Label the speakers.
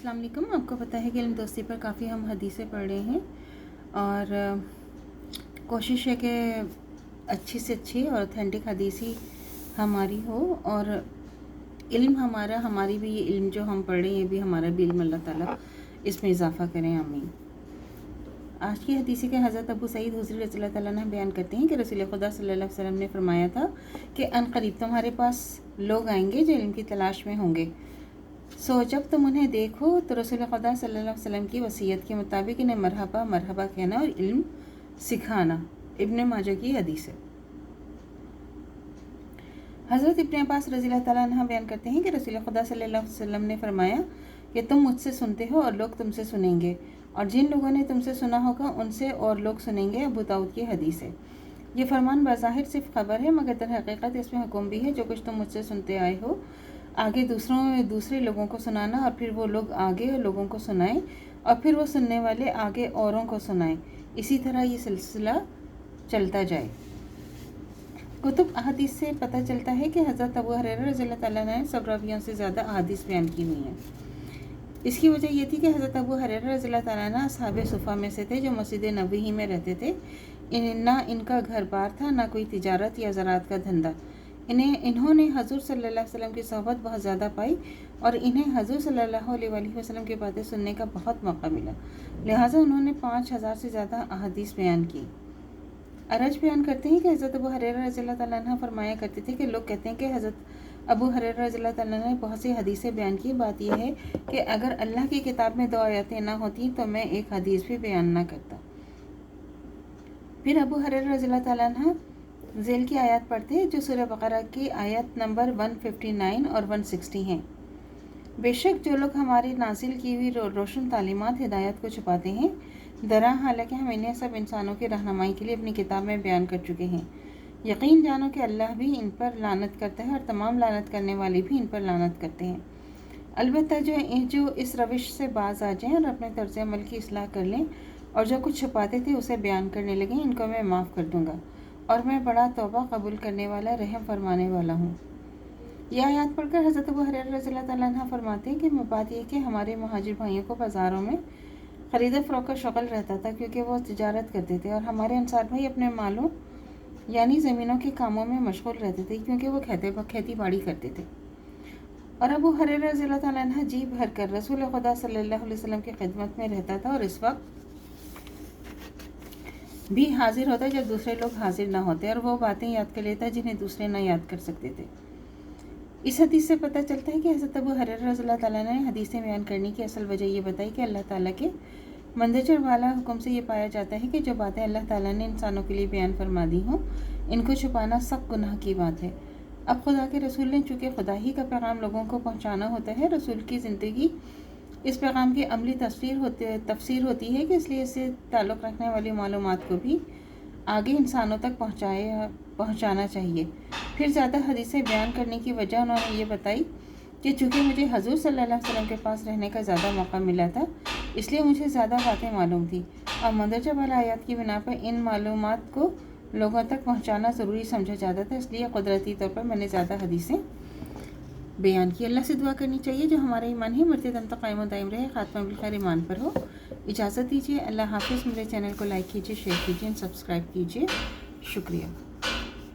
Speaker 1: अस्सलाम वालेकुम। आपको पता है कि इल्म दोस्ती पर काफ़ी हम हदीसें पढ़ रहे हैं और कोशिश है कि अच्छी से अच्छी और ऑथेंटिक हदीस ही हमारी हो और इल्म हमारी भी ये इल्म जो हम पढ़ रहे हैं ये भी हमारा भी इल्म अल्लाह ताला इसमें इजाफ़ा करें, आमीन। आज की हदीस के हज़रत अबू सईद हुज़री रज़ियल्लाहु ताला अन्हु बयान करते हैं कि रसूल खुदा सल्लल्लाहु अलैहि वसल्लम ने फरमाया था कि अनक़रीब तुम्हारे पास लोग आएंगे जो इल्म की तलाश में होंगे। जब तुम उन्हें देखो तो रसूल खुदा सल्लल्लाहु अलैहि वसल्लम की वसीयत के मुताबिक इन्हें मरहबा मरहबा कहना और इल्म सिखाना। इब्न माजा की हदीस है। हज़रत इब्न अब्बास रज़ियल्लाहु ताला अन्हु बयान करते हैं कि रसूल खुदा सल्लल्लाहु अलैहि वसल्लम ने फरमाया कि तुम मुझसे सुनते हो और लोग तुमसे सुनेंगे, और जिन लोगों ने तुमसे सुना होगा उनसे और लोग सुनेंगे। अबू दाऊद की हदीस है। ये फरमान बज़ाहिर सिर्फ खबर है, मगर दर हकीकत इसमें हुक्म भी है। जो कुछ तुम मुझसे सुनते आए हो आगे दूसरे लोगों को सुनाना, और फिर वो लोग आगे लोगों को सुनाएं, और फिर वो सुनने वाले आगे औरों को सुनाएं। इसी तरह ये सिलसिला चलता जाए। कुतुब अहादीस से पता चलता है कि हज़रत अबू हुरैरा रज़ियल्लाहु ताला ने सब रावियों से ज़्यादा अहादीस बयान की हुई हैं। इसकी वजह ये थी कि हज़रत अबू हुरैरा रज़ियल्लाहु ताला अन्हु अस्हाबे सुफ़ा में से थे जो मस्जिद नबवी में रहते थे। ना इनका घर बार था, ना कोई तिजारत या ज़राअत का धंधा। इन्होंने हजूर सल्लल्लाहु अलैहि वसल्लम की सोहबत बहुत ज़्यादा पाई और इन्हें हजूर सल्लल्लाहु अलैहि वसल्लम की बातें सुनने का बहुत मौका मिला। लिहाजा उन्होंने 5000 से ज़्यादा अहादीस बयान की। अरज बयान करते हैं कि हज़रत अबू हुरैरा रज़ियल्लाहु ताला अन्हु फरमाया करते थे कि लोग कहते हैं कि हज़रत अबू हुरैरा रज़ियल्लाहु ताला अन्हु ने बहुत सी हदीसें बयान की। बात यह है कि अगर अल्लाह की किताब में 2 आयतें ना होती तो मैं एक हदीस भी बयान ना करता। फिर अबू हुरैरा रज़ियल्लाहु ताला अन्हु ज़ेल की आयत पढ़ते हैं जो सूरह बकरा की आयत नंबर 159 और 160 हैं। बेशक जो लोग हमारी नाजिल की हुई रोशन तालीमात हिदायत को छुपाते हैं, दरा हालांकि हम इन्हें सब इंसानों की रहनुमाई के लिए अपनी किताब में बयान कर चुके हैं। यकीन जानो कि अल्लाह भी इन पर लानत करता है और तमाम लानत करने वाले भी इन पर लानत करते हैं। अलबत्ता जो इस रविश से बाज आ जाएं और अपने तर्ज अमल की इस्लाह कर लें और जो कुछ छुपाते थे उसे बयान करने लगे, इनको मैं माफ़ कर दूँगा और मैं बड़ा तौबा कबूल करने वाला, रहम फरमाने वाला हूँ। यह आयत पढ़कर हज़रत अबू हुरैरा रज़ियल्लाहु ताला अन्हु फरमाते हैं कि बात यह कि हमारे महाजिर भाइयों को बाज़ारों में ख़रीद फ़रोख्त का शगल रहता था क्योंकि वो तिजारत करते थे, और हमारे अंसार भाई अपने मालों यानी ज़मीनों के कामों में मशगूल रहते थे क्योंकि वो खेती बाड़ी करते थे। और अबू हुरैरा रज़ियल्लाहु ताला अन्हु जी भर कर रसूल खुदा सल्लल्लाहु अलैहि वसल्लम की खिदमत में रहता था और इस वक्त भी हाजिर होता जब दूसरे लोग हाजिर ना होते, और वो बातें याद कर लेता जिन्हें दूसरे ना याद कर सकते थे। इस हदीस से पता चलता है कि हज़रत अबू हुरैरा रज़ियल्लाहु ताला ने हदीसें बयान करने की असल वजह ये बताई कि अल्लाह ताला के मंदजर वाला हुक्म से ये पाया जाता है कि जो बातें अल्लाह ताला ने इंसानों के लिए बयान फरमा दी हों, इनको छुपाना सख्त गुनाह की बात है। अब खुदा के रसूल ने चूँकि खुदा ही का पैगाम लोगों को पहुँचाना होता है, रसूल की ज़िंदगी इस पैगाम की अमली तफसीर होती है कि इसलिए इससे ताल्लुक़ रखने वाली मालूमात को भी आगे इंसानों तक पहुँचाना चाहिए। फिर ज़्यादा हदीसें बयान करने की वजह उन्होंने ये बताई कि चूँकि मुझे हजूर सल्लल्लाहु अलैहि वसल्लम के पास रहने का ज़्यादा मौका मिला था, इसलिए मुझे ज़्यादा बातें मालूम थी, और मंदरजा वाला आयत की बिना पर इन मालूमात को लोगों तक पहुँचाना ज़रूरी समझा जाता था, इसलिए कुदरती तौर पर मैंने ज़्यादा हदीसें बयान की। अल्लाह से दुआ करनी चाहिए जो हमारा ईमान है मरते दम तक कायम दायम रहे, खात्मा बिलखैर ईमान पर हो। इजाज़त दीजिए। अल्लाह हाफिज़। मेरे चैनल को लाइक कीजिए, शेयर कीजिए, सब्सक्राइब कीजिए। शुक्रिया।